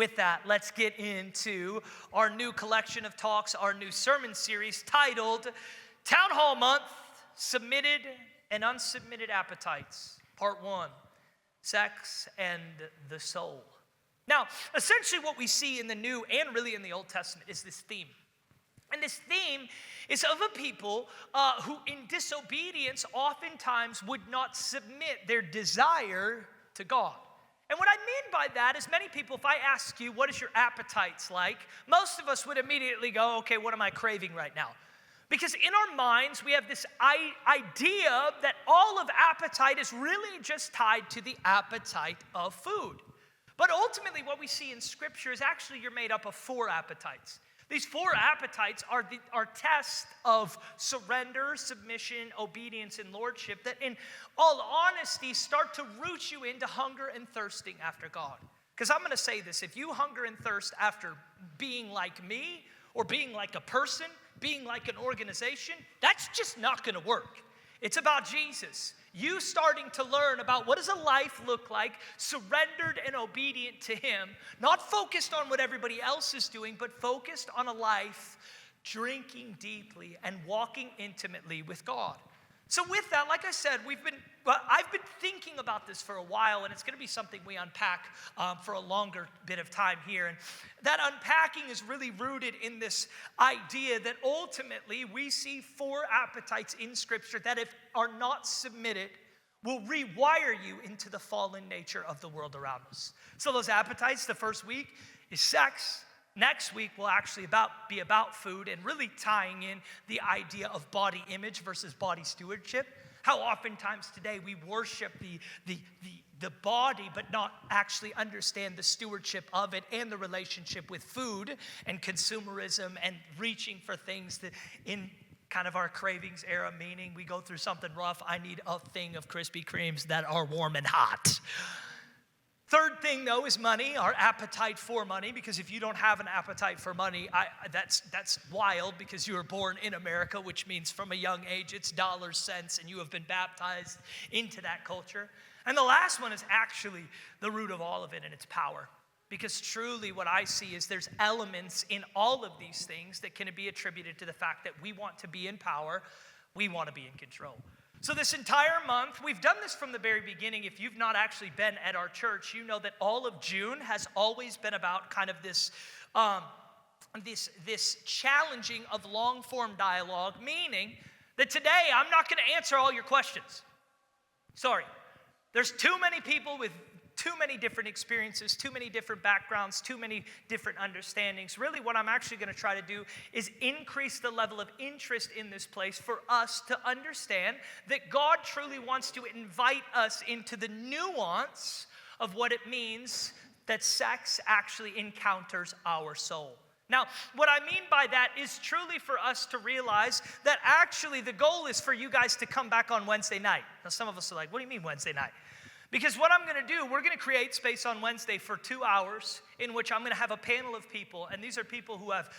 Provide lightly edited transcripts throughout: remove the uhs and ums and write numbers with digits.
with that, let's get into our new collection of talks, our new sermon series titled Town Hall Month, Submitted and Unsubmitted Appetites, Part 1, Sex and the Soul. Now, essentially what we see in the New and really in the Old Testament is this theme. And this theme is of a people who in disobedience oftentimes would not submit their desire to God. And what I mean by that is many people, if I ask you, what is your appetites like? Most of us would immediately go, okay, what am I craving right now? Because in our minds, we have this idea that all of appetite is really just tied to the appetite of food. But ultimately, what we see in Scripture is actually you're made up of 4 appetites. These 4 appetites are tests of surrender, submission, obedience, and lordship that in all honesty start to root you into hunger and thirsting after God. Because I'm going to say this, if you hunger and thirst after being like me or being like a person, being like an organization, that's just not going to work. It's about Jesus. You starting to learn about what does a life look like, surrendered and obedient to Him, not focused on what everybody else is doing, but focused on a life drinking deeply and walking intimately with God. So with that, like I said, I've been thinking about this for a while, and it's going to be something we unpack for a longer bit of time here. And that unpacking is really rooted in this idea that ultimately we see 4 appetites in Scripture that if are not submitted, will rewire you into the fallen nature of the world around us. So those appetites, the first week is sex. Next week will actually be about food and really tying in the idea of body image versus body stewardship. How oftentimes today we worship the body but not actually understand the stewardship of it and the relationship with food and consumerism and reaching for things that in kind of our cravings era, meaning we go through something rough, I need a thing of Krispy Kremes that are warm and hot. Third thing, though, is money, our appetite for money, because if you don't have an appetite for money, that's wild because you were born in America, which means from a young age it's dollars, cents, and you have been baptized into that culture. And the last one is actually the root of all of it, and it's power. Because truly what I see is there's elements in all of these things that can be attributed to the fact that we want to be in power, we want to be in control. So this entire month, we've done this from the very beginning. If you've not actually been at our church, you know that all of June has always been about kind of this challenging of long-form dialogue, meaning that today I'm not going to answer all your questions. Sorry. There's too many people with too many different experiences, too many different backgrounds, too many different understandings. Really what I'm actually going to try to do is increase the level of interest in this place for us to understand that God truly wants to invite us into the nuance of what it means that sex actually encounters our soul. Now, what I mean by that is truly for us to realize that actually the goal is for you guys to come back on Wednesday night. Now, some of us are like, what do you mean Wednesday night? Because what I'm going to do, we're going to create space on Wednesday for 2 hours in which I'm going to have a panel of people. And these are people who have,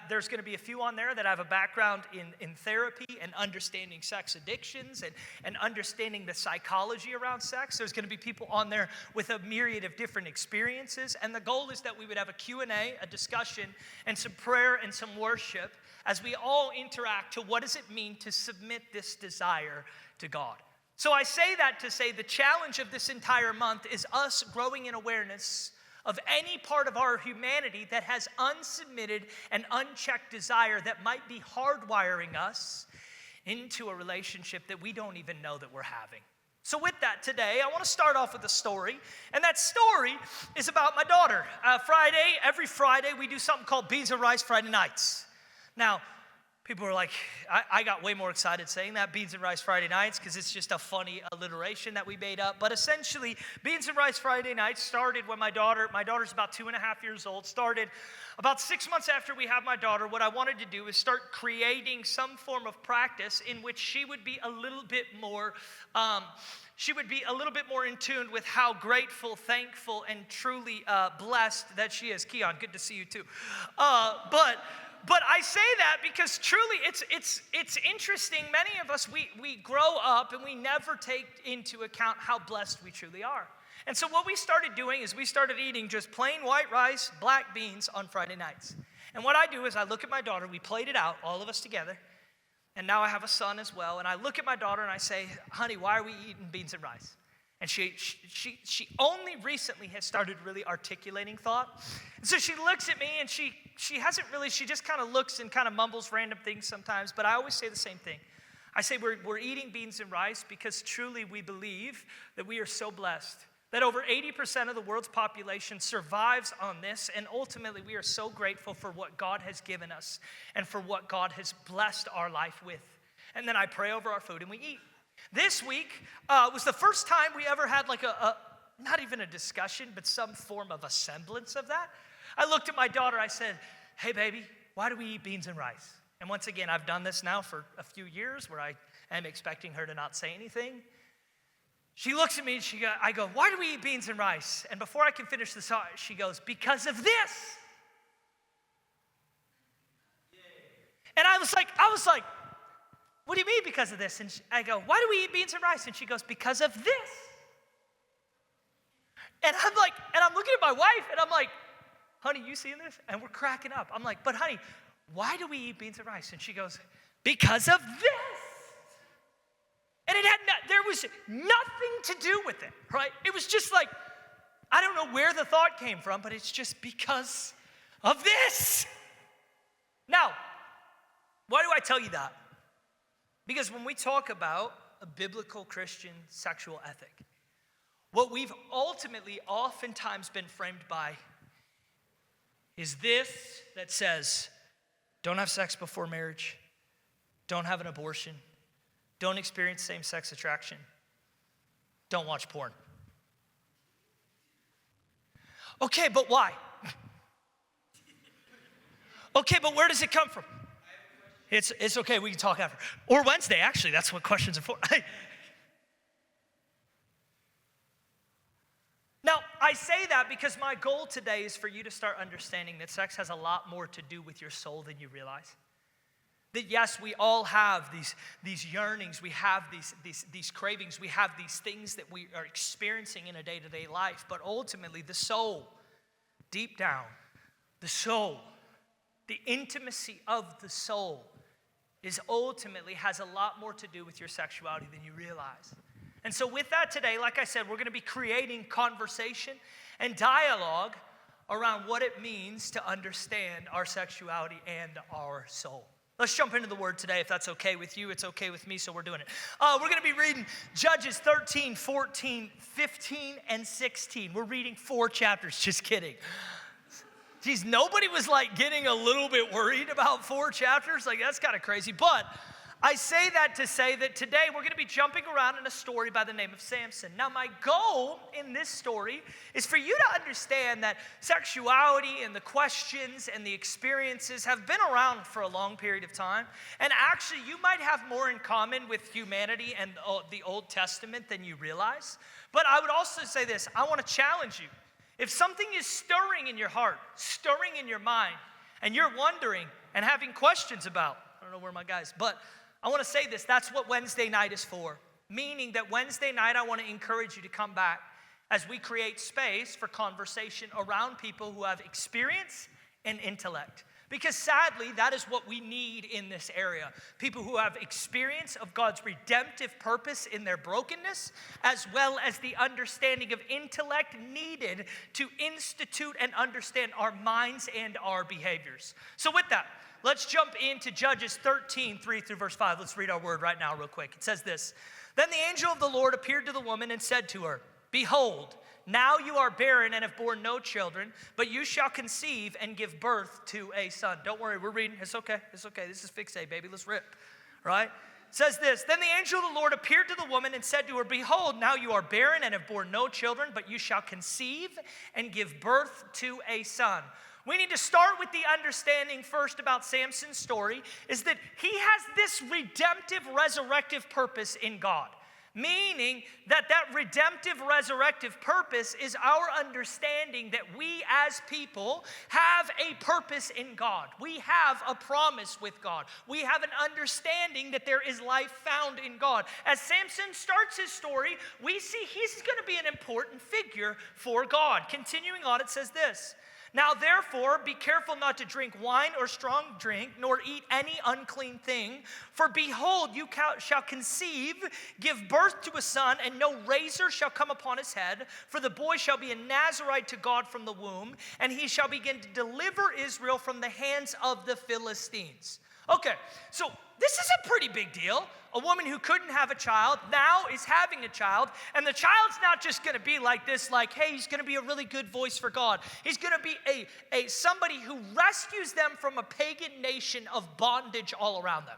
there's going to be a few on there that have a background in therapy and understanding sex addictions and understanding the psychology around sex. There's going to be people on there with a myriad of different experiences. And the goal is that we would have a Q&A, a discussion, and some prayer and some worship as we all interact to what does it mean to submit this desire to God. So I say that to say the challenge of this entire month is us growing in awareness of any part of our humanity that has unsubmitted and unchecked desire that might be hardwiring us into a relationship that we don't even know that we're having. So with that today, I want to start off with a story, and that story is about my daughter. Every Friday, we do something called Beans and Rice Friday nights. Now, people are like, I got way more excited saying that, Beans and Rice Friday nights, because it's just a funny alliteration that we made up. But essentially, Beans and Rice Friday nights started when my daughter's about 2.5 years old, started about 6 months after we had my daughter. What I wanted to do is start creating some form of practice in which she would be a little bit more in tune with how grateful, thankful, and truly blessed that she is. Keon, good to see you too. But I say that because truly it's interesting. Many of us, we grow up and we never take into account how blessed we truly are. And so what we started doing is we started eating just plain white rice, black beans on Friday nights. And what I do is I look at my daughter, we played it out, all of us together, and now I have a son as well, and I look at my daughter and I say, honey, why are we eating beans and rice? And she only recently has started really articulating thought. And so she looks at me and she hasn't really, she just kind of looks and kind of mumbles random things sometimes, but I always say the same thing. I say we're eating beans and rice because truly we believe that we are so blessed that over 80% of the world's population survives on this, and ultimately we are so grateful for what God has given us and for what God has blessed our life with. And then I pray over our food and we eat. This week was the first time we ever had like a not even a discussion, but some form of a semblance of that. I looked at my daughter, I said, hey baby, why do we eat beans and rice? And once again, I've done this now for a few years where I am expecting her to not say anything. She looks at me and I go, why do we eat beans and rice? And before I can finish the thought, she goes, because of this. And I was like, what do you mean because of this? And I go, why do we eat beans and rice? And she goes, because of this. And I'm looking at my wife and I'm like, honey, you seeing this? And we're cracking up. I'm like, but honey, why do we eat beans and rice? And she goes, because of this. And there was nothing to do with it, right? It was just like, I don't know where the thought came from, but it's just because of this. Now, why do I tell you that? Because when we talk about a biblical Christian sexual ethic, what we've ultimately oftentimes been framed by is this that says, don't have sex before marriage, don't have an abortion, don't experience same-sex attraction, don't watch porn. Okay, but why? Okay, but where does it come from? It's okay, we can talk after. Or Wednesday, actually, that's what questions are for. Now, I say that because my goal today is for you to start understanding that sex has a lot more to do with your soul than you realize. That yes, we all have these yearnings, we have these cravings, we have these things that we are experiencing in a day-to-day life, but ultimately the soul, deep down, the soul, the intimacy of the soul has a lot more to do with your sexuality than you realize. And so with that today, like I said, we're going to be creating conversation and dialogue around what it means to understand our sexuality and our soul. Let's jump into the word today, if that's okay with you. It's okay with me, so we're doing it. We're going to be reading Judges 13, 14, 15, and 16. We're reading 4 chapters. Just kidding. Geez, nobody was like getting a little bit worried about 4 chapters. Like, that's kind of crazy. But I say that to say that today we're going to be jumping around in a story by the name of Samson. Now, my goal in this story is for you to understand that sexuality and the questions and the experiences have been around for a long period of time. And actually, you might have more in common with humanity and the Old Testament than you realize. But I would also say this, I want to challenge you. If something is stirring in your heart, stirring in your mind, and you're wondering and having questions about, I don't know where my guys, but I want to say this, that's what Wednesday night is for. Meaning that Wednesday night, I want to encourage you to come back as we create space for conversation around people who have experience and intellect. Because sadly, that is what we need in this area. People who have experience of God's redemptive purpose in their brokenness, as well as the understanding of intellect needed to institute and understand our minds and our behaviors. So with that, let's jump into Judges 13, 3 through verse 5. Let's read our word right now real quick. It says this, Then the angel of the Lord appeared to the woman and said to her, Behold, now you are barren and have borne no children, but you shall conceive and give birth to a son. Don't worry, we're reading. It's okay. It's okay. This is Fixate, baby. Let's rip. Right? It says this, Then the angel of the Lord appeared to the woman and said to her, Behold, now you are barren and have borne no children, but you shall conceive and give birth to a son. We need to start with the understanding first about Samson's story is that he has this redemptive, resurrective purpose in God. Meaning that redemptive, resurrective purpose is our understanding that we as people have a purpose in God. We have a promise with God. We have an understanding that there is life found in God. As Samson starts his story, we see he's going to be an important figure for God. Continuing on, it says this. Now, therefore, be careful not to drink wine or strong drink, nor eat any unclean thing. For behold, you shall conceive, give birth to a son, and no razor shall come upon his head. For the boy shall be a Nazarite to God from the womb, and he shall begin to deliver Israel from the hands of the Philistines. Okay, so this is a pretty big deal. A woman who couldn't have a child now is having a child, and the child's not just going to be like this, like, hey, he's going to be a really good voice for God. He's going to be a somebody who rescues them from a pagan nation of bondage all around them.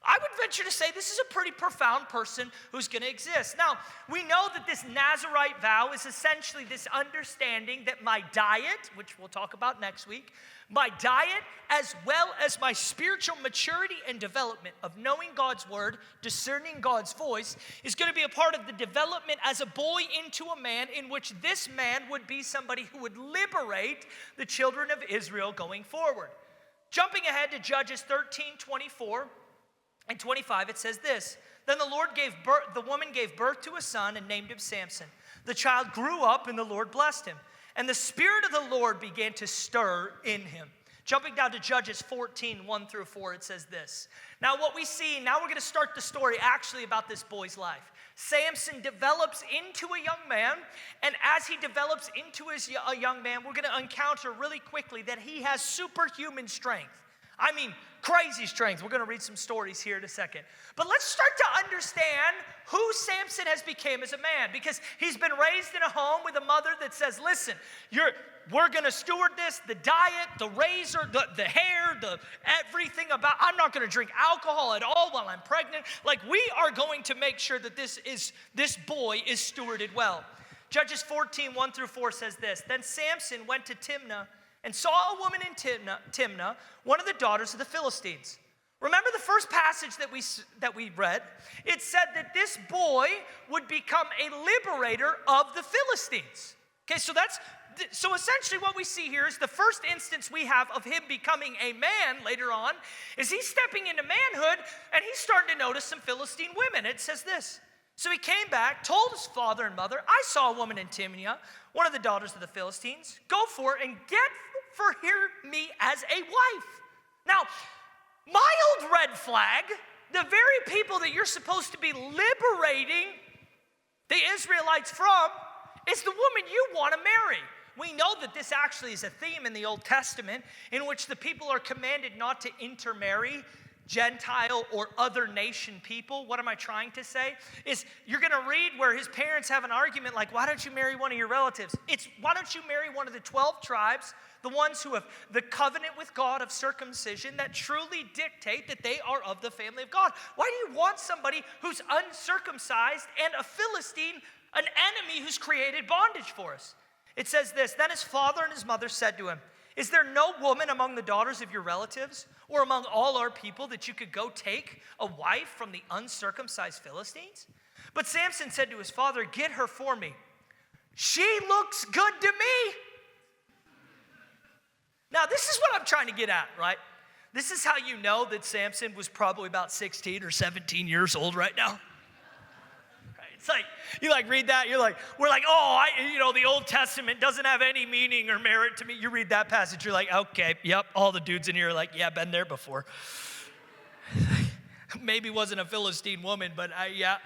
I would venture to say this is a pretty profound person who's going to exist. Now, we know that this Nazarite vow is essentially this understanding that my diet, which we'll talk about next week, my diet as well as my spiritual maturity and development of knowing God's word, discerning God's voice, is going to be a part of the development as a boy into a man, in which this man would be somebody who would liberate the children of Israel going forward. Jumping ahead to Judges 13:24 and 25, it says this. Then the woman gave birth to a son and named him Samson. The child grew up and the Lord blessed him. And the Spirit of the Lord began to stir in him. Jumping down to Judges 14:1-4, it says this. Now what we see, now we're going to start the story actually about this boy's life. Samson develops into a young man, and as he develops into a young man, we're going to encounter really quickly that he has superhuman strength. I mean, crazy strength. We're going to read some stories here in a second. But let's start to understand who Samson has become as a man, because he's been raised in a home with a mother that says, listen, we're going to steward this, the diet, the razor, the hair, everything about, I'm not going to drink alcohol at all while I'm pregnant. Like, we are going to make sure that this boy is stewarded well. Judges 14:1-4 says this. Then Samson went to Timnah and saw a woman in Timnah, one of the daughters of the Philistines. Remember the first passage that we read? It said that this boy would become a liberator of the Philistines. Okay, so essentially what we see here is the first instance we have of him becoming a man later on is he's stepping into manhood, and he's starting to notice some Philistine women. It says this. So he came back, told his father and mother, I saw a woman in Timnah, one of the daughters of the Philistines. Go for it and get for me as a wife. Now, mild red flag, the very people that you're supposed to be liberating the Israelites from is the woman you want to marry. We know that this actually is a theme in the Old Testament in which the people are commanded not to intermarry Gentile or other nation people. What am I trying to say? Is you're going to read where his parents have an argument like, why don't you marry one of your relatives? It's why don't you marry one of the 12 tribes, the ones who have the covenant with God of circumcision that truly dictate that they are of the family of God. Why do you want somebody who's uncircumcised and a Philistine, an enemy who's created bondage for us? It says this, then his father and his mother said to him, is there no woman among the daughters of your relatives or among all our people that you could go take a wife from the uncircumcised Philistines? But Samson said to his father, get her for me. She looks good to me. Now, this is what I'm trying to get at, right? This is how you know that Samson was probably about 16 or 17 years old right now. It's like, you read that, we're like, the Old Testament doesn't have any meaning or merit to me. You read that passage, you're like, okay, yep, all the dudes in here are like, yeah, been there before. Maybe wasn't a Philistine woman, but yeah,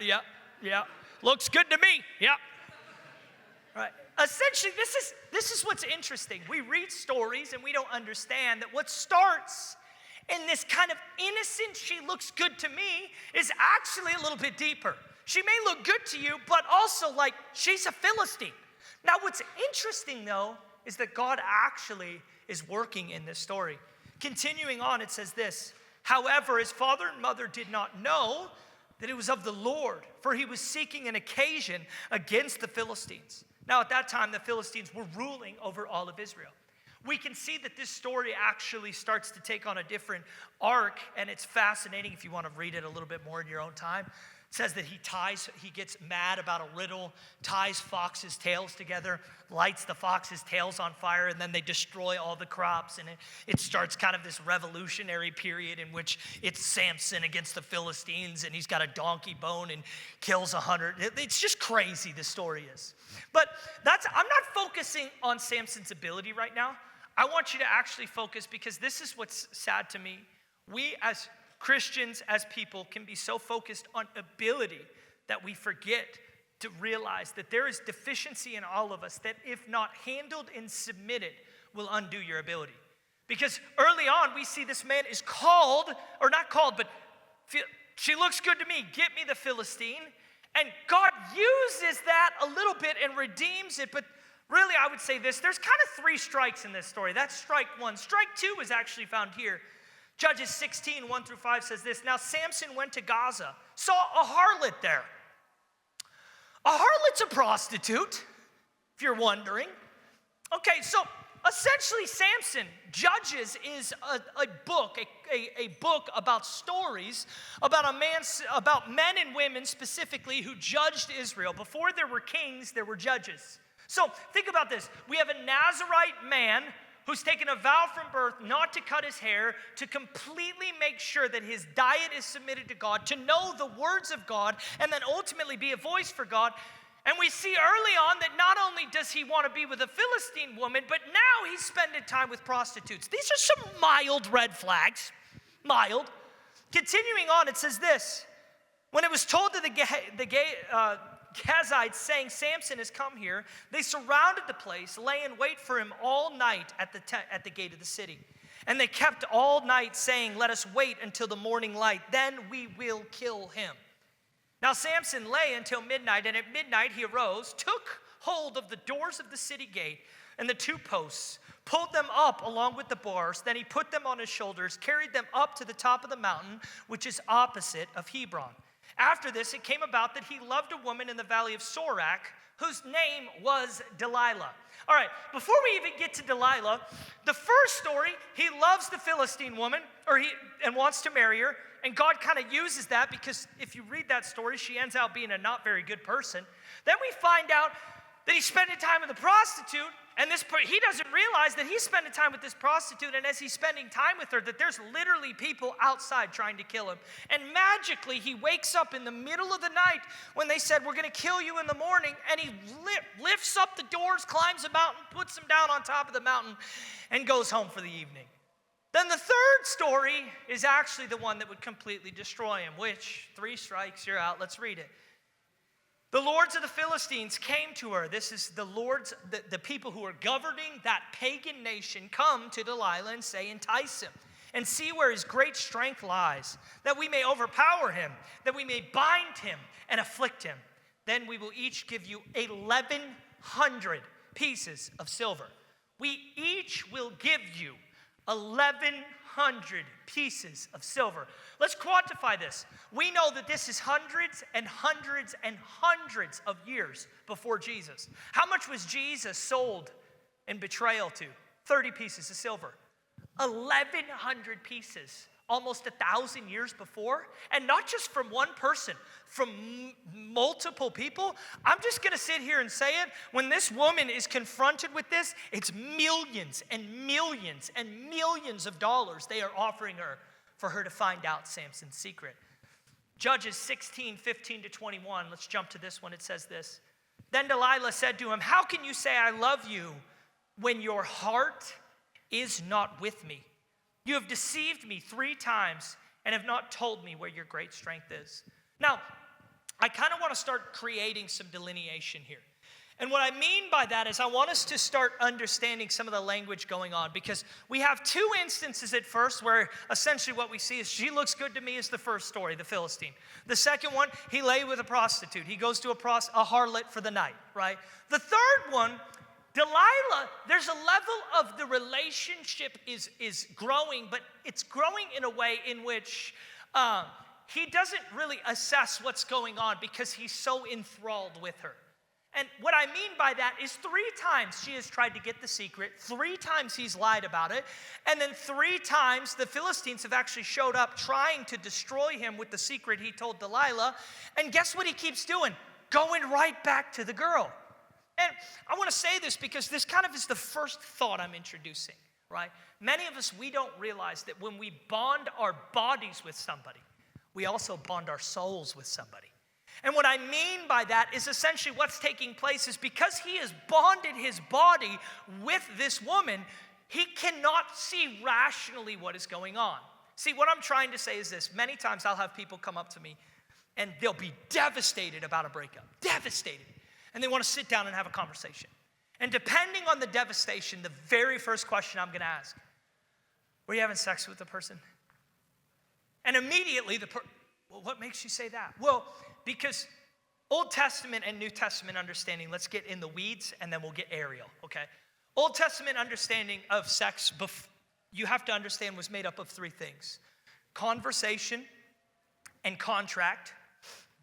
looks good to me, yeah. Right. Essentially, this is what's interesting. We read stories and we don't understand that what starts in this kind of innocent, she looks good to me, is actually a little bit deeper. She may look good to you, but also like she's a Philistine. Now what's interesting though is that God actually is working in this story. Continuing on, it says this, however, his father and mother did not know that it was of the Lord, for he was seeking an occasion against the Philistines. Now at that time, the Philistines were ruling over all of Israel. We can see that this story actually starts to take on a different arc, and it's fascinating if you want to read it a little bit more in your own time. says that he gets mad about a riddle, ties foxes' tails together, lights the foxes' tails on fire, and then they destroy all the crops. And it starts kind of this revolutionary period in which it's Samson against the Philistines, and he's got a donkey bone and kills 100. It's just crazy, the story is. But I'm not focusing on Samson's ability right now. I want you to actually focus, because this is what's sad to me. We as Christians, as people, can be so focused on ability that we forget to realize that there is deficiency in all of us that, if not handled and submitted, will undo your ability. Because early on, we see this man is called, or not called, but she looks good to me, get me the Philistine. And God uses that a little bit and redeems it. But really, I would say this, there's kind of 3 strikes in this story. That's strike 1. Strike 2 is actually found here. Judges 16, 1-5 says this. Now Samson went to Gaza, saw a harlot there. A harlot's a prostitute, if you're wondering. Okay, so essentially Samson, Judges is a book about stories about men and women specifically who judged Israel. Before there were kings, there were judges. So think about this. We have a Nazarite man who's taken a vow from birth not to cut his hair, to completely make sure that his diet is submitted to God, to know the words of God, and then ultimately be a voice for God. And we see early on that not only does he want to be with a Philistine woman, but now he's spending time with prostitutes. These are some mild red flags. Mild. Continuing on, it says this. When it was told to the Gazites, saying, Samson has come here, they surrounded the place, lay in wait for him all night at the gate of the city. And they kept all night saying, let us wait until the morning light, then we will kill him. Now Samson lay until midnight, and at midnight he arose, took hold of the doors of the city gate and the 2 posts, pulled them up along with the bars. Then he put them on his shoulders, carried them up to the top of the mountain, which is opposite of Hebron. After this, it came about that he loved a woman in the valley of Sorek, whose name was Delilah. All right, before we even get to Delilah, the first story, he loves the Philistine woman, and wants to marry her, and God kind of uses that, because if you read that story, she ends up being a not very good person. Then we find out that he's spending time with a prostitute, and he doesn't realize that he's spending time with this prostitute, and as he's spending time with her, that there's literally people outside trying to kill him. And magically, he wakes up in the middle of the night when they said, we're going to kill you in the morning, and he lifts up the doors, climbs a mountain, puts them down on top of the mountain, and goes home for the evening. Then the third story is actually the one that would completely destroy him, which, 3 strikes, you're out. Let's read it. The lords of the Philistines came to her. This is the lords, the people who are governing that pagan nation, come to Delilah and say, entice him and see where his great strength lies, that we may overpower him, that we may bind him and afflict him. Then we will each give you 1,100 pieces of silver. We each will give you 1,100 pieces of silver. Let's quantify this. We know that this is hundreds and hundreds and hundreds of years before Jesus. How much was Jesus sold in betrayal to? 30 pieces of silver. 1,100 pieces, almost 1,000 years before. And not just from one person, from multiple people. I'm just going to sit here and say it. When this woman is confronted with this, it's millions and millions and millions of dollars they are offering her for her to find out Samson's secret. Judges 16, 15-21. Let's jump to this one. It says this. Then Delilah said to him, how can you say I love you when your heart is not with me? You have deceived me 3 times and have not told me where your great strength is. Now, I kind of want to start creating some delineation here. And what I mean by that is I want us to start understanding some of the language going on, because we have 2 instances at first where essentially what we see is she looks good to me is the first story, the Philistine. The second one, he lay with a prostitute. He goes to a harlot for the night, right? The third one, Delilah, there's a level of the relationship is growing, but it's growing in a way in which he doesn't really assess what's going on because he's so enthralled with her. And what I mean by that is 3 times she has tried to get the secret, 3 times he's lied about it, and then 3 times the Philistines have actually showed up trying to destroy him with the secret he told Delilah. And guess what he keeps doing? Going right back to the girl. And I want to say this because this kind of is the first thought I'm introducing, right? Many of us, we don't realize that when we bond our bodies with somebody, we also bond our souls with somebody. And what I mean by that is essentially what's taking place is because he has bonded his body with this woman, he cannot see rationally what is going on. See, what I'm trying to say is this. Many times I'll have people come up to me and they'll be devastated about a breakup. Devastated. And they want to sit down and have a conversation. And depending on the devastation, the very first question I'm going to ask, were you having sex with the person? And immediately well, what makes you say that? Well, because Old Testament and New Testament understanding, let's get in the weeds and then we'll get aerial, okay? Old Testament understanding of sex, you have to understand, was made up of 3 things. Conversation and contract,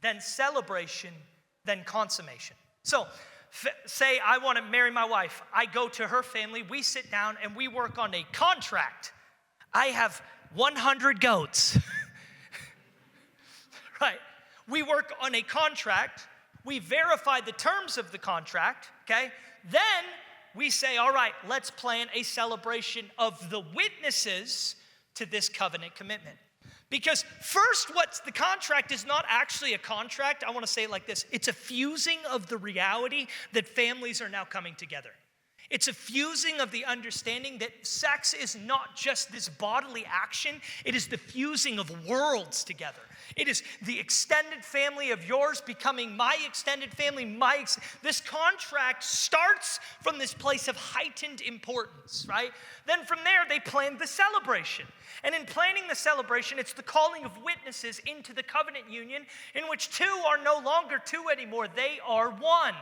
then celebration, then consummation. So, say I want to marry my wife. I go to her family, we sit down and we work on a contract. I have 100 goats. Right. We work on a contract. We verify the terms of the contract, okay? Then we say, all right, let's plan a celebration of the witnesses to this covenant commitment. Because first, what's the contract is not actually a contract. I want to say it like this. It's a fusing of the reality that families are now coming together. It's a fusing of the understanding that sex is not just this bodily action. It is the fusing of worlds together. It is the extended family of yours becoming my extended family. This contract starts from this place of heightened importance, right? Then from there, they plan the celebration. And in planning the celebration, it's the calling of witnesses into the covenant union in which 2 are no longer 2 anymore. They are 1.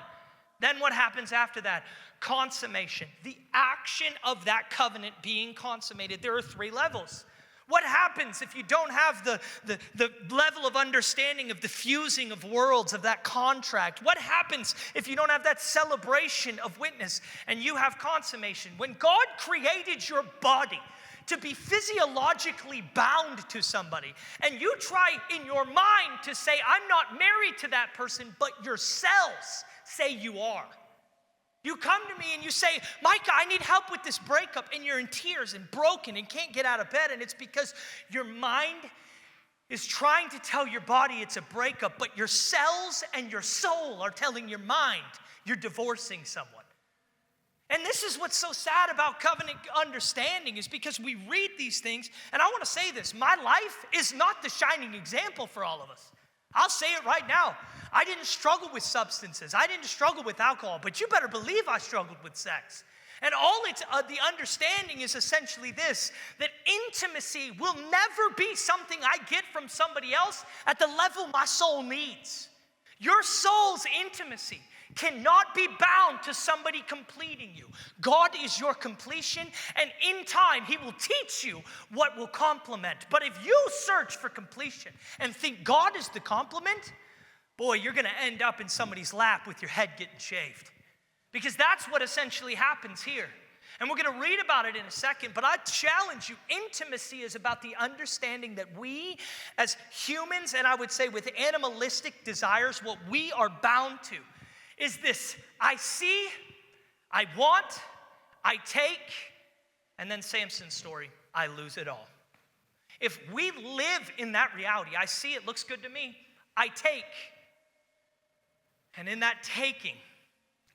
Then what happens after that? Consummation. The action of that covenant being consummated. There are 3 levels. What happens if you don't have the level of understanding of the fusing of worlds of that contract? What happens if you don't have that celebration of witness and you have consummation? When God created your body to be physiologically bound to somebody, and you try in your mind to say, I'm not married to that person, but your cells say you are. You come to me and you say, Micah, I need help with this breakup, and you're in tears and broken and can't get out of bed, and it's because your mind is trying to tell your body it's a breakup, but your cells and your soul are telling your mind you're divorcing someone. And this is what's so sad about covenant understanding is because we read these things, and I want to say this, my life is not the shining example for all of us. I'll say it right now. I didn't struggle with substances. I didn't struggle with alcohol, but you better believe I struggled with sex. And all it's the understanding is essentially this, that intimacy will never be something I get from somebody else at the level my soul needs. Your soul's intimacy cannot be bound to somebody completing you. God is your completion, and in time, He will teach you what will complement. But if you search for completion and think God is the complement, boy, you're going to end up in somebody's lap with your head getting shaved. Because that's what essentially happens here. And we're going to read about it in a second, but I challenge you, intimacy is about the understanding that we as humans, and I would say with animalistic desires, what we are bound to is this: I see, I want, I take, and then Samson's story, I lose it all. If we live in that reality, I see, it looks good to me, I take, and in that taking,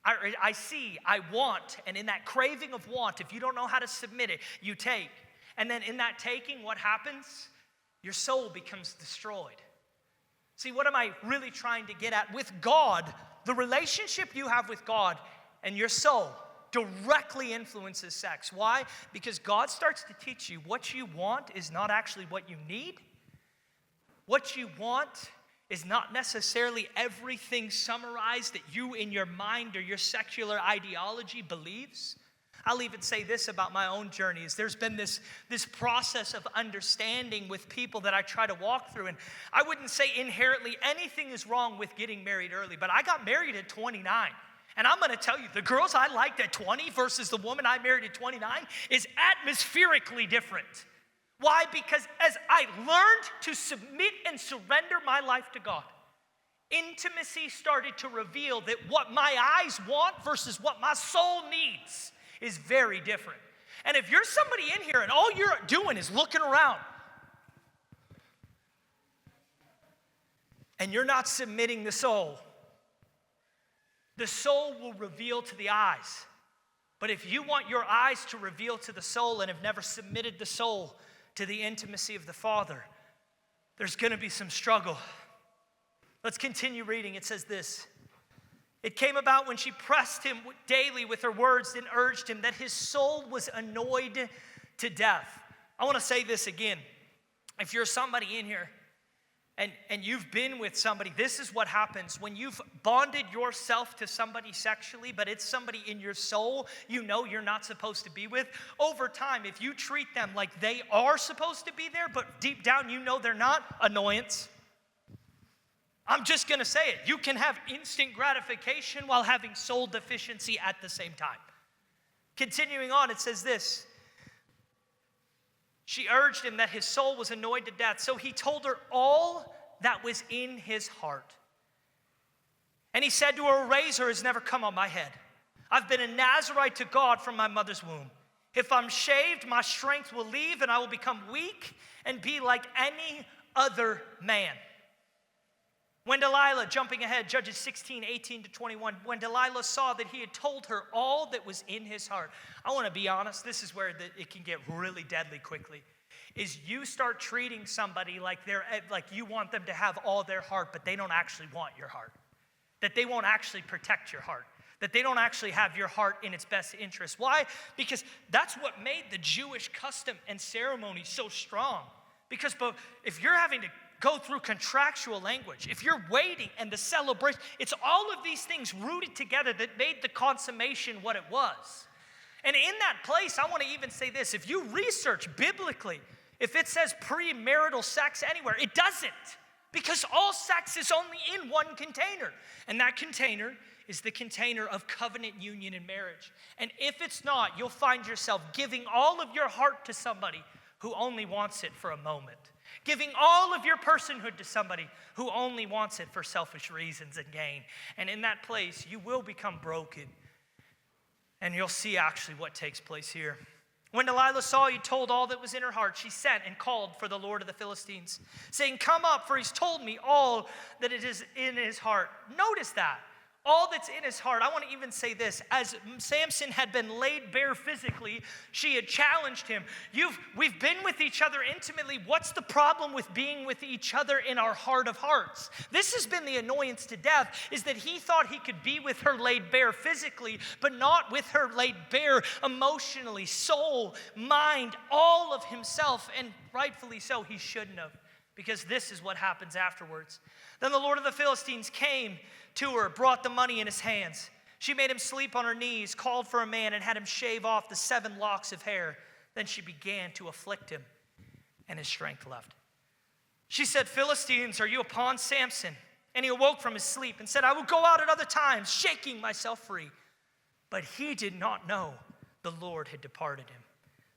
I see, I want, and in that craving of want, if you don't know how to submit it, you take. And then in that taking, what happens? Your soul becomes destroyed. See, what am I really trying to get at? With God, the relationship you have with God and your soul directly influences sex. Why? Because God starts to teach you what you want is not actually what you need. What you want is not necessarily everything summarized that you in your mind or your secular ideology believes. I'll even say this about my own journey, is there's been this process of understanding with people that I try to walk through. And I wouldn't say inherently anything is wrong with getting married early, but I got married at 29. And I'm going to tell you, the girls I liked at 20 versus the woman I married at 29 is atmospherically different. Why? Because as I learned to submit and surrender my life to God, intimacy started to reveal that what my eyes want versus what my soul needs is very different. And if you're somebody in here and all you're doing is looking around and you're not submitting the soul will reveal to the eyes. But if you want your eyes to reveal to the soul and have never submitted the soul to the intimacy of the Father, there's going to be some struggle. Let's continue reading. It says this. It came about when she pressed him daily with her words and urged him that his soul was annoyed to death. I want to say this again. If you're somebody in here and you've been with somebody, this is what happens when you've bonded yourself to somebody sexually, but it's somebody in your soul you know you're not supposed to be with. Over time, if you treat them like they are supposed to be there, but deep down you know they're not, annoyance. I'm just going to say it. You can have instant gratification while having soul deficiency at the same time. Continuing on, it says this. She urged him that his soul was annoyed to death, so he told her all that was in his heart. And he said to her, a razor has never come on my head. I've been a Nazirite to God from my mother's womb. If I'm shaved, my strength will leave, and I will become weak and be like any other man. When Delilah, jumping ahead, Judges 16, 18 to 21, when Delilah saw that he had told her all that was in his heart, I want to be honest, this is where it can get really deadly quickly, is you start treating somebody like you want them to have all their heart, but they don't actually want your heart, that they won't actually protect your heart, that they don't actually have your heart in its best interest. Why? Because that's what made the Jewish custom and ceremony so strong. Because if you're having to go through contractual language, if you're waiting and the celebration, it's all of these things rooted together that made the consummation what it was. And in that place, I want to even say this, if you research biblically, if it says premarital sex anywhere, it doesn't. Because all sex is only in one container. And that container is the container of covenant union and marriage. And if it's not, you'll find yourself giving all of your heart to somebody who only wants it for a moment. Giving all of your personhood to somebody who only wants it for selfish reasons and gain. And in that place, you will become broken. And you'll see actually what takes place here. When Delilah saw he told all that was in her heart, she sent and called for the Lord of the Philistines, saying, come up, for he's told me all that it is in his heart. Notice that. All that's in his heart. I want to even say this. As Samson had been laid bare physically, she had challenged him. We've been with each other intimately. What's the problem with being with each other in our heart of hearts? This has been the annoyance to death, is that he thought he could be with her laid bare physically, but not with her laid bare emotionally, soul, mind, all of himself. And rightfully so, he shouldn't have. Because this is what happens afterwards. Then the Lord of the Philistines came to her, brought the money in his hands. She made him sleep on her knees, called for a man, and had him shave off the 7 locks of hair. Then she began to afflict him, and his strength left. She said, Philistines, are you upon Samson? And he awoke from his sleep and said, I will go out at other times, shaking myself free. But he did not know the Lord had departed him.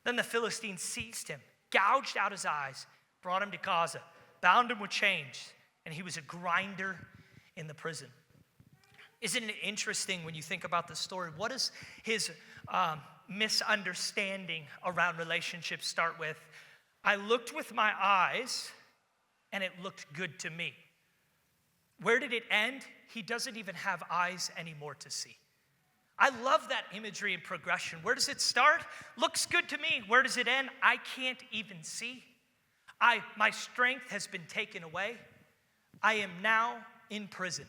Then the Philistines seized him, gouged out his eyes, brought him to Gaza, bound him with chains, and he was a grinder in the prison. Isn't it interesting when you think about the story? What does his misunderstanding around relationships start with? I looked with my eyes, and it looked good to me. Where did it end? He doesn't even have eyes anymore to see. I love that imagery and progression. Where does it start? Looks good to me. Where does it end? I can't even see. My strength has been taken away. I am now in prison.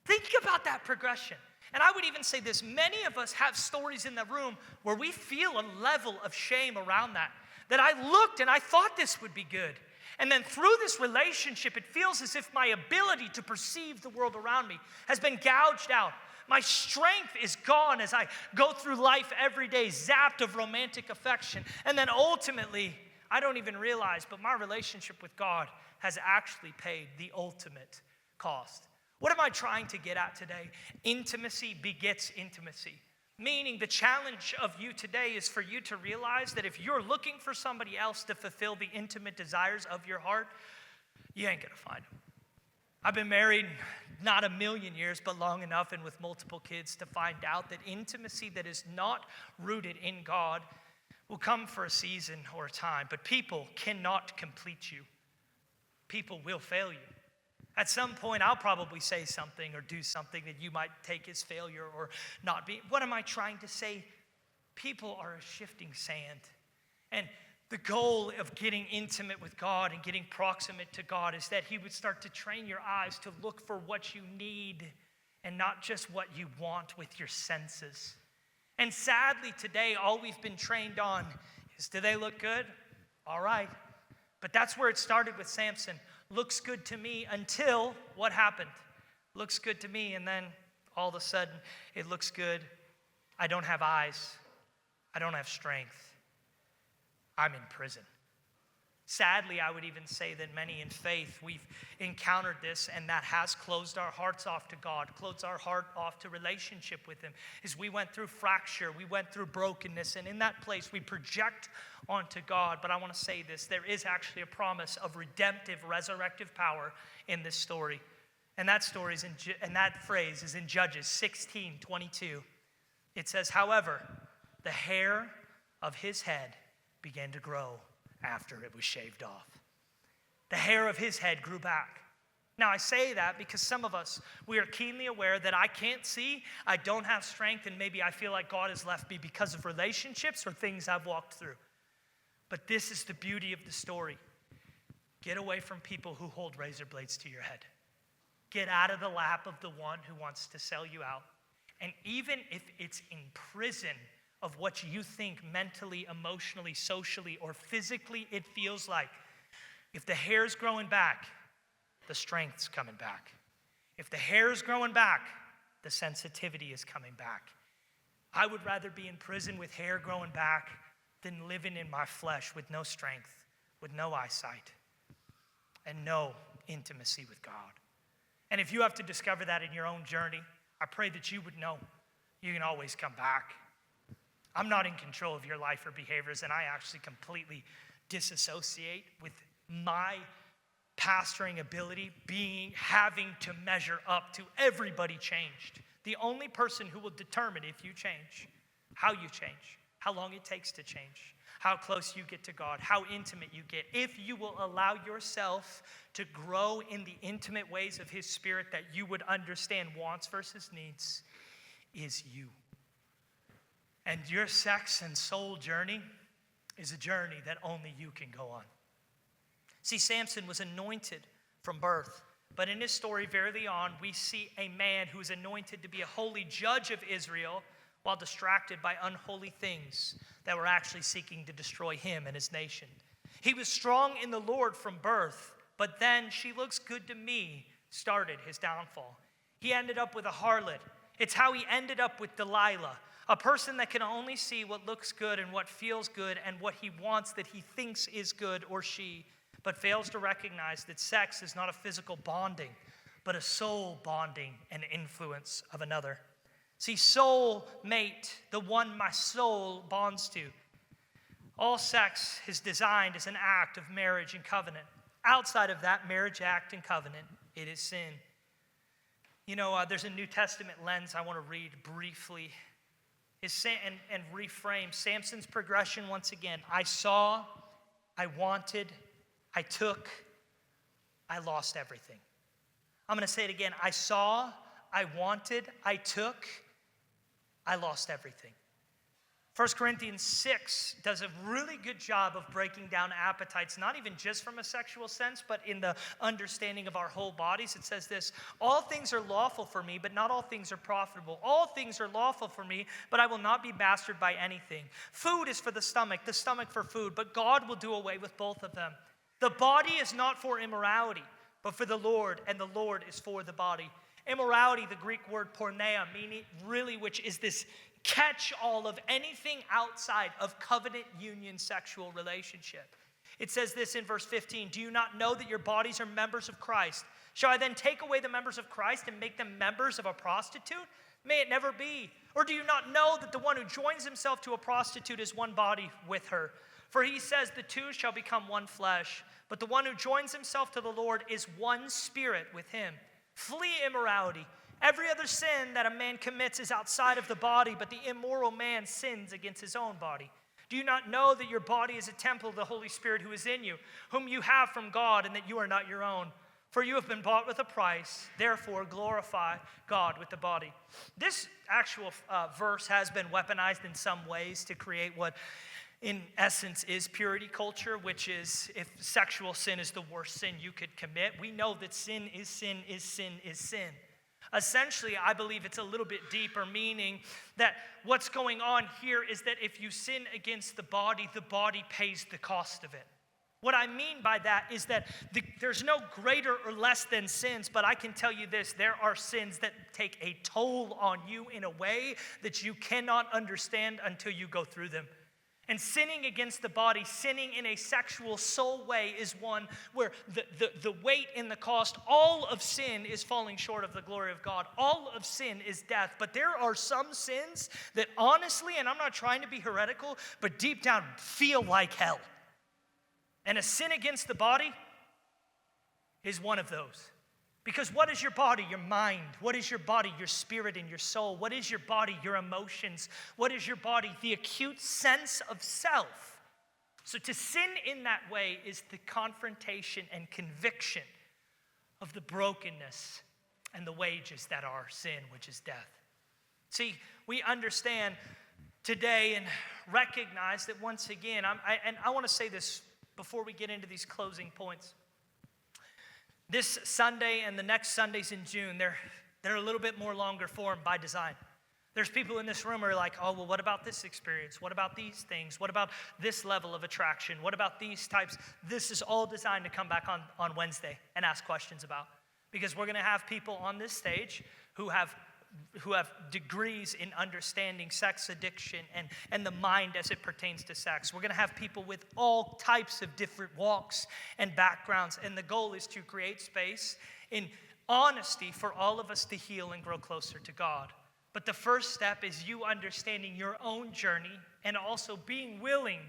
Think about that progression. And I would even say this, many of us have stories in the room where we feel a level of shame around that. That I looked and I thought this would be good. And then through this relationship, it feels as if my ability to perceive the world around me has been gouged out. My strength is gone as I go through life every day, zapped of romantic affection. And then ultimately, I don't even realize, but my relationship with God has actually paid the ultimate cost. What am I trying to get at today? Intimacy begets intimacy. Meaning the challenge of you today is for you to realize that if you're looking for somebody else to fulfill the intimate desires of your heart, you ain't gonna find them. I've been married not a million years, but long enough and with multiple kids to find out that intimacy that is not rooted in God will come for a season or a time, but people cannot complete you. People will fail you. At some point, I'll probably say something or do something that you might take as failure or not be. What am I trying to say? People are a shifting sand. And the goal of getting intimate with God and getting proximate to God is that He would start to train your eyes to look for what you need and not just what you want with your senses. And sadly, today, all we've been trained on is, do they look good? All right. But that's where it started with Samson. Looks good to me until what happened? Looks good to me, and then all of a sudden, it looks good. I don't have eyes. I don't have strength. I'm in prison. Sadly, I would even say that many in faith, we've encountered this, and that has closed our hearts off to God, closed our heart off to relationship with Him. As we went through fracture, we went through brokenness, and in that place, we project onto God. But I want to say this, there is actually a promise of redemptive, resurrective power in this story. And that story is and that phrase is in Judges 16:22. It says, however, the hair of his head began to grow after it was shaved off. The hair of his head grew back. Now, I say that because some of us, we are keenly aware that I can't see, I don't have strength, and maybe I feel like God has left me because of relationships or things I've walked through. But this is the beauty of the story. Get away from people who hold razor blades to your head. Get out of the lap of the one who wants to sell you out. And even if it's in prison of what you think mentally, emotionally, socially, or physically it feels like, if the hair's growing back, the strength's coming back. If the hair's growing back, the sensitivity is coming back. I would rather be in prison with hair growing back than living in my flesh with no strength, with no eyesight, and no intimacy with God. And if you have to discover that in your own journey, I pray that you would know you can always come back. I'm not in control of your life or behaviors, and I actually completely disassociate with my pastoring ability having to measure up to everybody changed. The only person who will determine if you change, how you change, how long it takes to change, how close you get to God, how intimate you get, if you will allow yourself to grow in the intimate ways of His Spirit that you would understand wants versus needs, is you. And your sex and soul journey is a journey that only you can go on. See, Samson was anointed from birth. But in his story, very early on, we see a man who is anointed to be a holy judge of Israel while distracted by unholy things that were actually seeking to destroy him and his nation. He was strong in the Lord from birth, but then she looks good to me started his downfall. He ended up with a harlot. It's how he ended up with Delilah, a person that can only see what looks good and what feels good and what he wants that he thinks is good, or she, but fails to recognize that sex is not a physical bonding, but a soul bonding and influence of another. See, soul mate, the one my soul bonds to. All sex is designed as an act of marriage and covenant. Outside of that marriage act and covenant, it is sin. You know, there's a New Testament lens I want to read briefly and reframe Samson's progression once again. I saw, I wanted, I took, I lost everything. I'm going to say it again. I saw, I wanted, I took, I lost everything. 1 Corinthians 6 does a really good job of breaking down appetites, not even just from a sexual sense, but in the understanding of our whole bodies. It says this: all things are lawful for me, but not all things are profitable. All things are lawful for me, but I will not be mastered by anything. Food is for the stomach for food, but God will do away with both of them. The body is not for immorality, but for the Lord, and the Lord is for the body. Immorality, the Greek word porneia, meaning really which is this catch-all of anything outside of covenant union sexual relationship. It says this in verse 15, do you not know that your bodies are members of Christ? Shall I then take away the members of Christ and make them members of a prostitute? May it never be. Or do you not know that the one who joins himself to a prostitute is one body with her? For he says the two shall become one flesh. But the one who joins himself to the Lord is one spirit with him. Flee immorality. Every other sin that a man commits is outside of the body, but the immoral man sins against his own body. Do you not know that your body is a temple of the Holy Spirit who is in you, whom you have from God, and that you are not your own? For you have been bought with a price, therefore glorify God with the body. This actual verse has been weaponized in some ways to create what in essence is purity culture, which is if sexual sin is the worst sin you could commit. We know that sin is sin is sin is sin. Essentially, I believe it's a little bit deeper, meaning that what's going on here is that if you sin against the body pays the cost of it. What I mean by that is that there's no greater or less than sins, but I can tell you this, there are sins that take a toll on you in a way that you cannot understand until you go through them. And sinning against the body, sinning in a sexual soul way is one where the weight and the cost, all of sin is falling short of the glory of God. All of sin is death. But there are some sins that honestly, and I'm not trying to be heretical, but deep down feel like hell. And a sin against the body is one of those. Because what is your body? Your mind. What is your body? Your spirit and your soul. What is your body? Your emotions. What is your body? The acute sense of self. So to sin in that way is the confrontation and conviction of the brokenness and the wages that are sin, which is death. See, we understand today and recognize that once again, I want to say this before we get into these closing points. This Sunday and the next Sundays in June, they're a little bit more longer form by design. There's people in this room who are like, oh, well, what about this experience? What about these things? What about this level of attraction? What about these types? This is all designed to come back on Wednesday and ask questions about. Because we're going to have people on this stage who have degrees in understanding sex addiction and the mind as it pertains to sex. We're going to have people with all types of different walks and backgrounds, and the goal is to create space in honesty for all of us to heal and grow closer to God. But the first step is you understanding your own journey and also being willing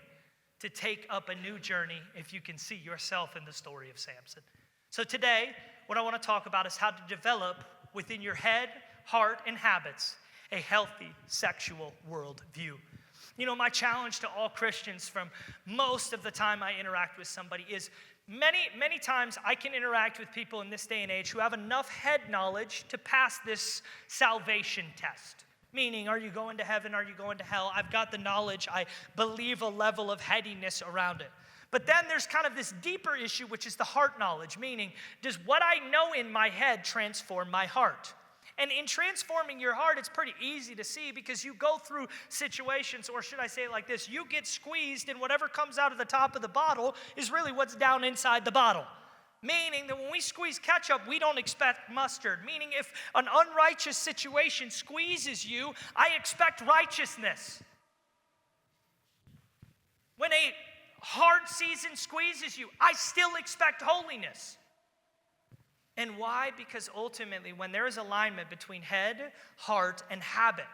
to take up a new journey if you can see yourself in the story of Samson. So today, what I want to talk about is how to develop within your head, heart, and habits a healthy sexual worldview. You know, my challenge to all Christians from most of the time I interact with somebody is many times I can interact with people in this day and age who have enough head knowledge to pass this salvation test. Meaning, are you going to heaven? Are you going to hell? I've got the knowledge. I believe a level of headiness around it. But then there's kind of this deeper issue, which is the heart knowledge. Meaning, does what I know in my head transform my heart? And in transforming your heart, it's pretty easy to see because you go through situations, or should I say it like this, you get squeezed and whatever comes out of the top of the bottle is really what's down inside the bottle. Meaning that when we squeeze ketchup, we don't expect mustard. Meaning if an unrighteous situation squeezes you, I expect righteousness. When a hard season squeezes you, I still expect holiness. And why? Because ultimately, when there is alignment between head, heart, and habit,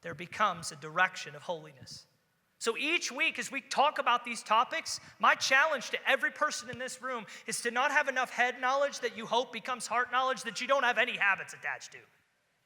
there becomes a direction of holiness. So each week as we talk about these topics, my challenge to every person in this room is to not have enough head knowledge that you hope becomes heart knowledge that you don't have any habits attached to.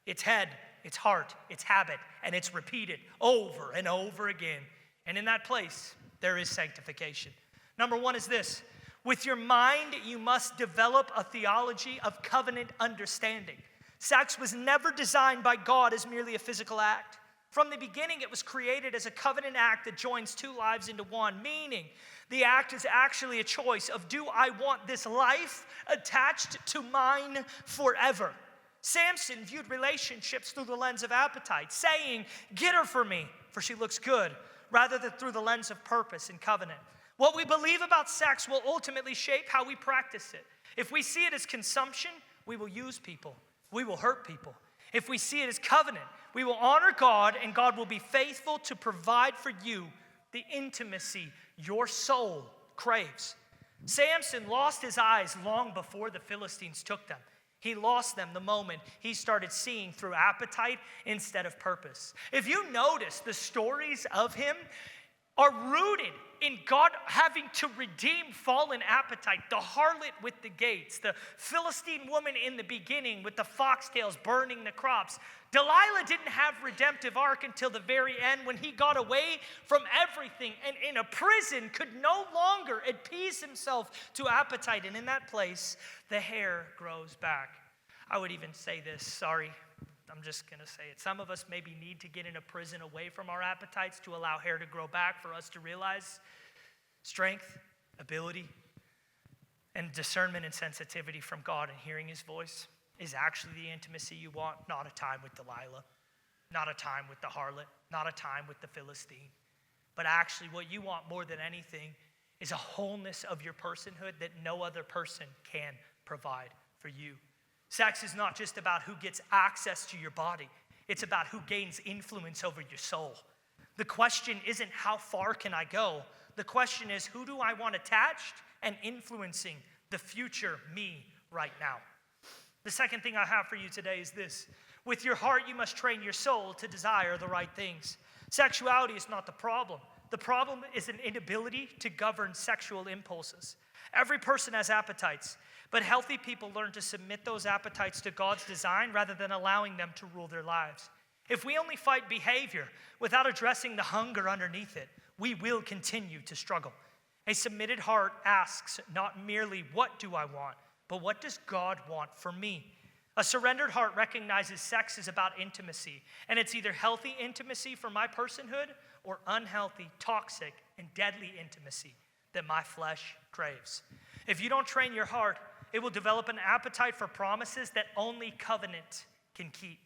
It's head, it's heart, it's habit, and it's repeated over and over again. And in that place, there is sanctification. Number one is this. With your mind, you must develop a theology of covenant understanding. Sex was never designed by God as merely a physical act. From the beginning, it was created as a covenant act that joins two lives into one, meaning the act is actually a choice of, do I want this life attached to mine forever? Samson viewed relationships through the lens of appetite, saying, get her for me, for she looks good, rather than through the lens of purpose and covenant. What we believe about sex will ultimately shape how we practice it. If we see it as consumption, we will use people. we will hurt people. If we see it as covenant, we will honor God, and God will be faithful to provide for you the intimacy your soul craves. Samson lost his eyes long before the Philistines took them. He lost them the moment he started seeing through appetite instead of purpose. If you notice, the stories of him are rooted in God having to redeem fallen appetite. The harlot with the gates, the Philistine woman in the beginning with the foxtails burning the crops. Delilah didn't have redemptive arc until the very end, when he got away from everything and in a prison could no longer appease himself to appetite. And in that place, the hair grows back. I would even say this, sorry, I'm just going to say it. Some of us maybe need to get in a prison away from our appetites to allow hair to grow back, for us to realize strength, ability, and discernment and sensitivity from God and hearing his voice is actually the intimacy you want, not a time with Delilah, not a time with the harlot, not a time with the Philistine, but actually what you want more than anything is a wholeness of your personhood that no other person can provide for you. Sex is not just about who gets access to your body. It's about who gains influence over your soul. The question isn't how far can I go? The question is, who do I want attached and influencing the future me right now? The second thing I have for you today is this. With your heart, you must train your soul to desire the right things. Sexuality is not the problem. The problem is an inability to govern sexual impulses. Every person has appetites, but healthy people learn to submit those appetites to God's design rather than allowing them to rule their lives. If we only fight behavior without addressing the hunger underneath it, we will continue to struggle. A submitted heart asks not merely, what do I want, but what does God want for me? A surrendered heart recognizes sex is about intimacy, and it's either healthy intimacy for my personhood or unhealthy, toxic, and deadly intimacy that my flesh craves. If you don't train your heart, it will develop an appetite for promises that only covenant can keep.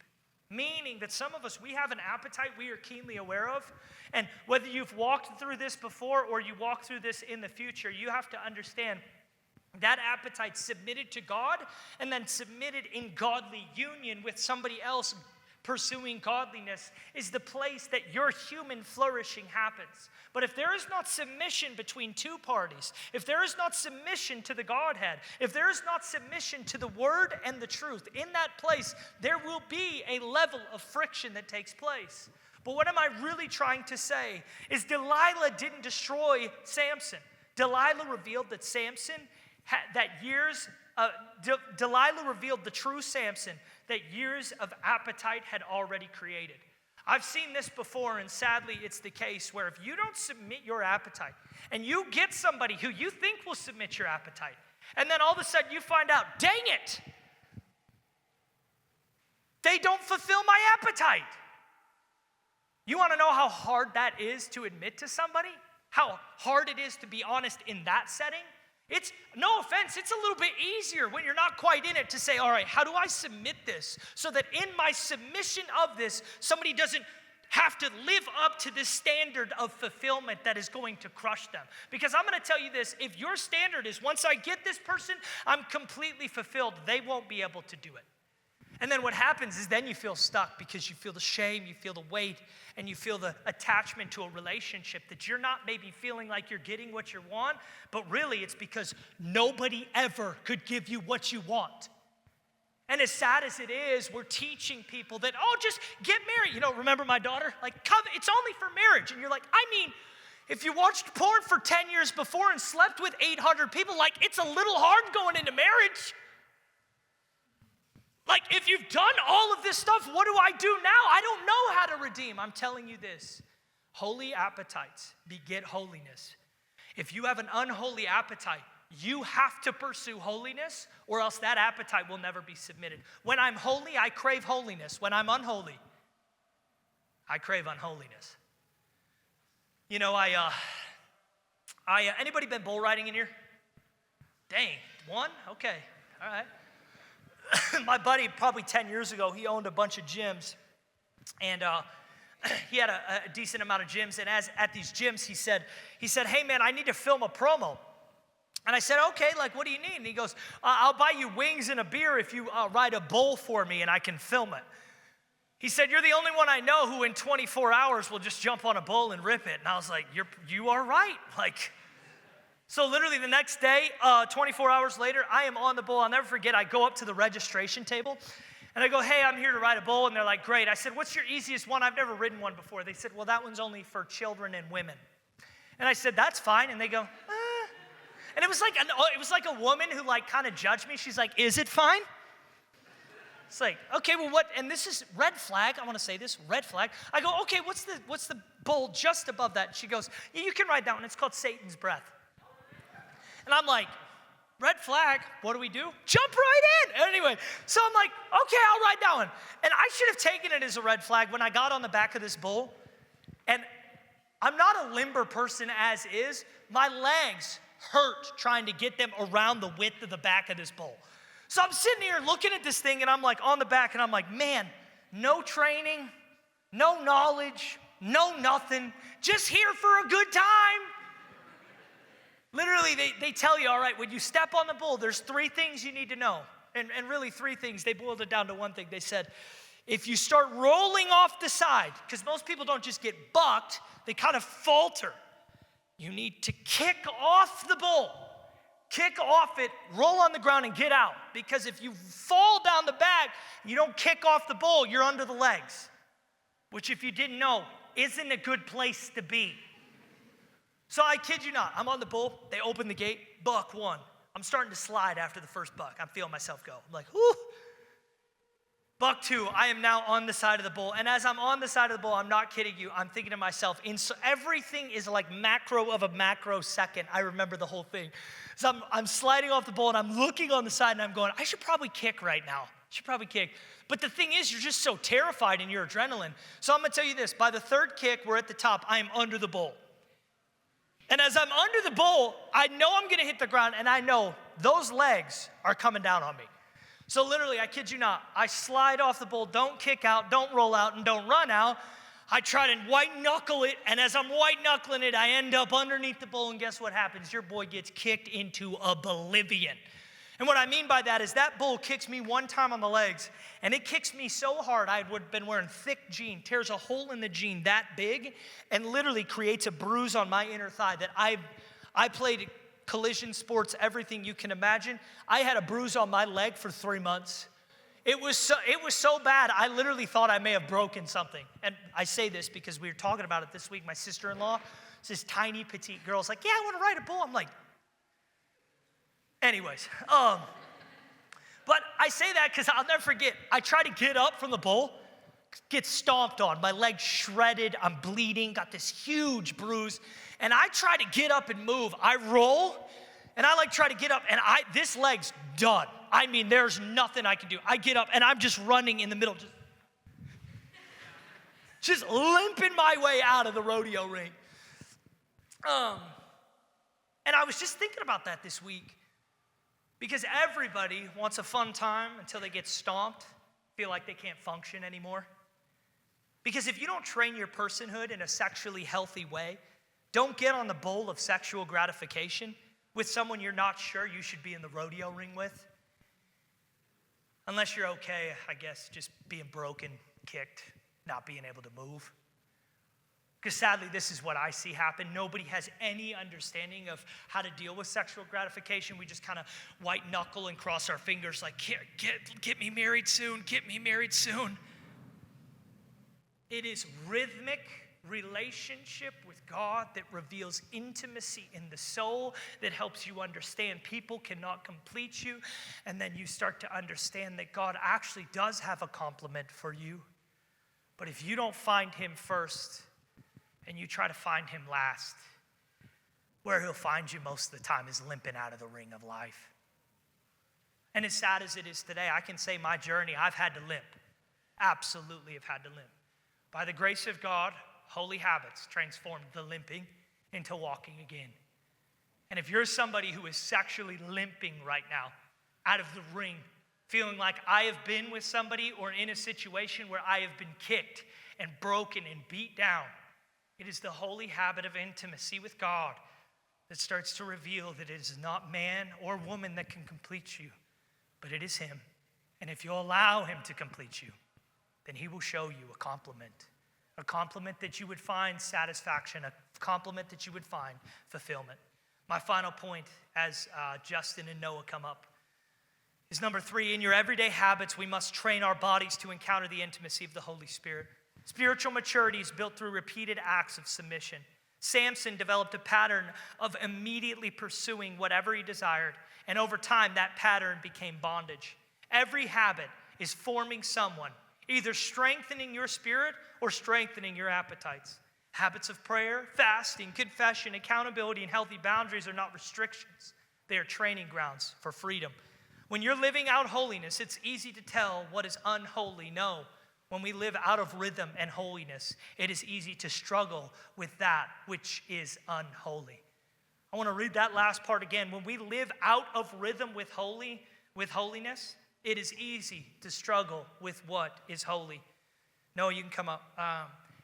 Meaning that some of us, we have an appetite we are keenly aware of. And whether you've walked through this before or you walk through this in the future, you have to understand that appetite submitted to God and then submitted in godly union with somebody else pursuing godliness is the place that your human flourishing happens. But if there is not submission between two parties, if there is not submission to the Godhead, if there is not submission to the Word and the truth, in that place, there will be a level of friction that takes place. But what am I really trying to say is Delilah didn't destroy Samson. Delilah revealed that Delilah revealed the true Samson that years of appetite had already created. I've seen this before, and sadly it's the case where if you don't submit your appetite and you get somebody who you think will submit your appetite, and then all of a sudden you find out, dang it, they don't fulfill my appetite. You want to know how hard that is to admit to somebody? How hard it is to be honest in that setting? It's, no offense, it's a little bit easier when you're not quite in it to say, all right, how do I submit this so that in my submission of this, somebody doesn't have to live up to this standard of fulfillment that is going to crush them? Because I'm going to tell you this, if your standard is once I get this person, I'm completely fulfilled, they won't be able to do it. And then what happens is then you feel stuck because you feel the shame, you feel the weight, and you feel the attachment to a relationship that you're not maybe feeling like you're getting what you want, but really it's because nobody ever could give you what you want. And as sad as it is, we're teaching people that, oh, just get married. You know, remember my daughter? Like, it's only for marriage. And you're like, I mean, if you watched porn for 10 years before and slept with 800 people, like, it's a little hard going into marriage. Like, if you've done all of this stuff, what do I do now? I don't know how to redeem. I'm telling you this. Holy appetites beget holiness. If you have an unholy appetite, you have to pursue holiness, or else that appetite will never be submitted. When I'm holy, I crave holiness. When I'm unholy, I crave unholiness. You know, anybody been bull riding in here? Dang, one? Okay, all right. My buddy, probably 10 years ago, he owned a bunch of gyms, and he had a decent amount of gyms, and at these gyms, he said, hey man, I need to film a promo. And I said, okay, like, what do you need? And he goes, I'll buy you wings and a beer if you ride a bull for me and I can film it. He said, you're the only one I know who in 24 hours will just jump on a bull and rip it. And I was like, you are right. Like, so literally the next day, 24 hours later, I am on the bull. I'll never forget, I go up to the registration table and I go, hey, I'm here to ride a bull. And they're like, great. I said, what's your easiest one? I've never ridden one before. They said, well, that one's only for children and women. And I said, that's fine. And they go, And it was like a woman who like kind of judged me. She's like, is it fine? It's like, okay, well, what? And this is red flag. I want to say this, red flag. I go, okay, what's the bull just above that? And she goes, yeah, you can ride that one. It's called Satan's breath. And I'm like, red flag, what do we do? Jump right in. Anyway, so I'm like, okay, I'll ride that one. And I should have taken it as a red flag when I got on the back of this bull. And I'm not a limber person as is. My legs hurt trying to get them around the width of the back of this bull. So I'm sitting here looking at this thing and I'm like on the back and I'm like, man, no training, no knowledge, no nothing, just here for a good time. Literally, they tell you, all right, when you step on the bull, there's 3 things you need to know. And really 3 things, they boiled it down to one thing. They said, if you start rolling off the side, because most people don't just get bucked, they kind of falter. You need to kick off the bull. Kick off it, roll on the ground, and get out. Because if you fall down the back, you don't kick off the bull, you're under the legs. Which, if you didn't know, isn't a good place to be. So I kid you not, I'm on the bull, they open the gate, buck 1. I'm starting to slide after the first buck. I'm feeling myself go. I'm like, whoo. Buck 2, I am now on the side of the bull. And as I'm on the side of the bull, I'm not kidding you, I'm thinking to myself, everything is like macro of a macro second. I remember the whole thing. So I'm sliding off the bull and I'm looking on the side and I'm going, I should probably kick right now. But the thing is, you're just so terrified in your adrenaline. So I'm gonna tell you this, by the 3rd kick, we're at the top, I am under the bull. And as I'm under the bull, I know I'm gonna hit the ground and I know those legs are coming down on me. So literally, I kid you not, I slide off the bull, don't kick out, don't roll out, and don't run out. I try to white knuckle it, and as I'm white knuckling it, I end up underneath the bull, and guess what happens? Your boy gets kicked into oblivion. And what I mean by that is that bull kicks me one time on the legs, and it kicks me so hard, I had been wearing thick jean, tears a hole in the jean that big, and literally creates a bruise on my inner thigh that I played collision sports, everything you can imagine. I had a bruise on my leg for 3 months. It was so bad, I literally thought I may have broken something. And I say this because we were talking about it this week. My sister-in-law, this tiny, petite girl's like, yeah, I want to ride a bull. I'm like, anyways. But I say that because I'll never forget. I try to get up from the bull, get stomped on, my leg shredded, I'm bleeding, got this huge bruise. And I try to get up and move. I roll, and I try to get up, and this leg's done. I mean, there's nothing I can do. I get up, and I'm just running in the middle, just limping my way out of the rodeo ring. And I was just thinking about that this week, because everybody wants a fun time until they get stomped, feel like they can't function anymore. Because if you don't train your personhood in a sexually healthy way, don't get on the bowl of sexual gratification with someone you're not sure you should be in the rodeo ring with. Unless you're okay, I guess, just being broken, kicked, not being able to move. Because sadly, this is what I see happen. Nobody has any understanding of how to deal with sexual gratification. We just kind of white knuckle and cross our fingers like, get me married soon, get me married soon. It is rhythmic relationship with God that reveals intimacy in the soul, that helps you understand people cannot complete you, and then you start to understand that God actually does have a complement for you. But if you don't find him first and you try to find him last, where he'll find you most of the time is limping out of the ring of life. And as sad as it is today, I can say my journey, I've had to limp. Absolutely have had to limp. By the grace of God, holy habits transformed the limping into walking again. And if you're somebody who is sexually limping right now, out of the ring, feeling like I have been with somebody or in a situation where I have been kicked and broken and beat down, it is the holy habit of intimacy with God that starts to reveal that it is not man or woman that can complete you, but it is him. And if you allow him to complete you, then he will show you a compliment that you would find satisfaction, a compliment that you would find fulfillment. My final point as Justin and Noah come up is number 3. In your everyday habits, we must train our bodies to encounter the intimacy of the Holy Spirit. Spiritual maturity is built through repeated acts of submission. Samson developed a pattern of immediately pursuing whatever he desired, and over time, that pattern became bondage. Every habit is forming someone, either strengthening your spirit or strengthening your appetites. Habits of prayer, fasting, confession, accountability, and healthy boundaries are not restrictions. They are training grounds for freedom. When you're living out holiness, it's easy to tell what is unholy. No, when we live out of rhythm and holiness, it is easy to struggle with that which is unholy. I want to read that last part again. When we live out of rhythm with holiness, it is easy to struggle with what is holy. No, you can come up.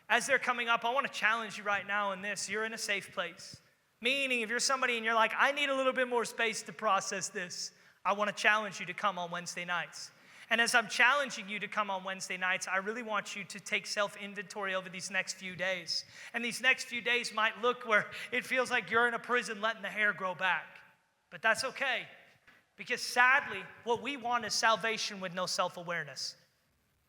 As they're coming up, I want to challenge you right now in this. You're in a safe place. Meaning, if you're somebody and you're like, I need a little bit more space to process this, I want to challenge you to come on Wednesday nights. And as I'm challenging you to come on Wednesday nights, I really want you to take self-inventory over these next few days. And these next few days might look where it feels like you're in a prison letting the hair grow back. But that's okay. Because sadly, what we want is salvation with no self-awareness.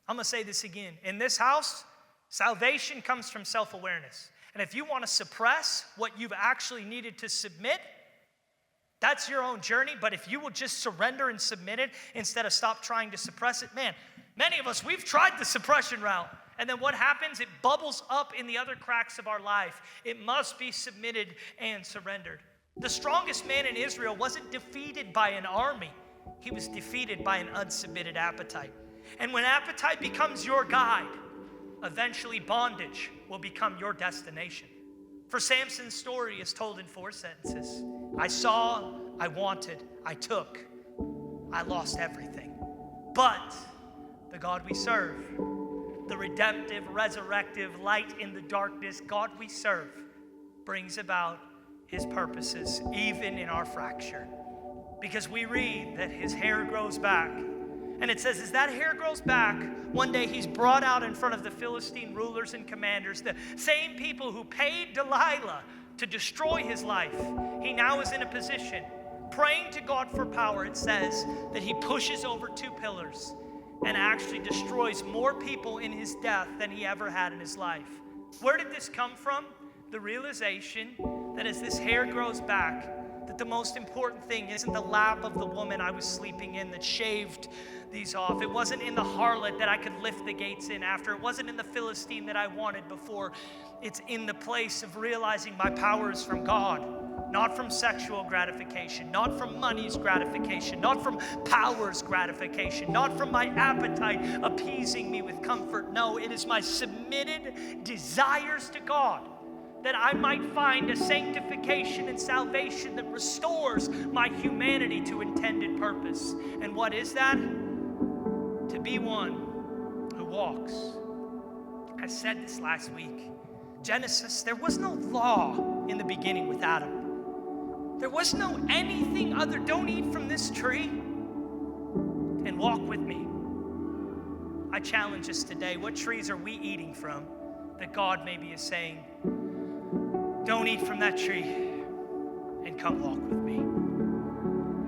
I'm going to say this again. In this house, salvation comes from self-awareness. And if you want to suppress what you've actually needed to submit, that's your own journey. But if you will just surrender and submit it instead of stop trying to suppress it, man, many of us, we've tried the suppression route. And then what happens? It bubbles up in the other cracks of our life. It must be submitted and surrendered. The strongest man in Israel wasn't defeated by an army. He was defeated by an unsubmitted appetite. And when appetite becomes your guide, eventually bondage will become your destination. For Samson's story is told in 4 sentences. I saw, I wanted, I took, I lost everything. But the God we serve, the redemptive, resurrective, light in the darkness God we serve, brings about his purposes, even in our fracture. Because we read that his hair grows back. And it says, as that hair grows back, one day he's brought out in front of the Philistine rulers and commanders, the same people who paid Delilah to destroy his life. He now is in a position, praying to God for power. It says that he pushes over 2 pillars and actually destroys more people in his death than he ever had in his life. Where did this come from? The realization that as this hair grows back, that the most important thing isn't the lap of the woman I was sleeping in that shaved these off. It wasn't in the harlot that I could lift the gates in after. It wasn't in the Philistine that I wanted before. It's in the place of realizing my power is from God, not from sexual gratification, not from money's gratification, not from power's gratification, not from my appetite appeasing me with comfort. No, it is my submitted desires to God, that I might find a sanctification and salvation that restores my humanity to intended purpose. And what is that? To be one who walks. I said this last week. Genesis, there was no law in the beginning with Adam. There was no anything other, don't eat from this tree and walk with me. I challenge us today, what trees are we eating from that God maybe is saying, don't eat from that tree and come walk with me.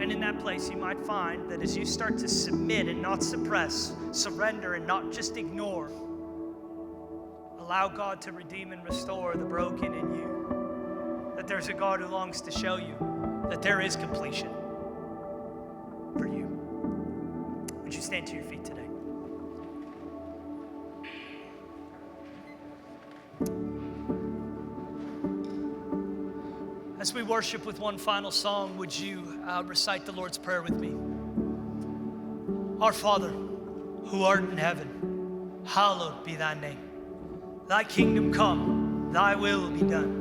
And in that place, you might find that as you start to submit and not suppress, surrender and not just ignore, allow God to redeem and restore the broken in you, that there's a God who longs to show you that there is completion for you. Would you stand to your feet today? As we worship with one final song, would you recite the Lord's Prayer with me? Our Father, who art in heaven, hallowed be thy name. Thy kingdom come, thy will be done.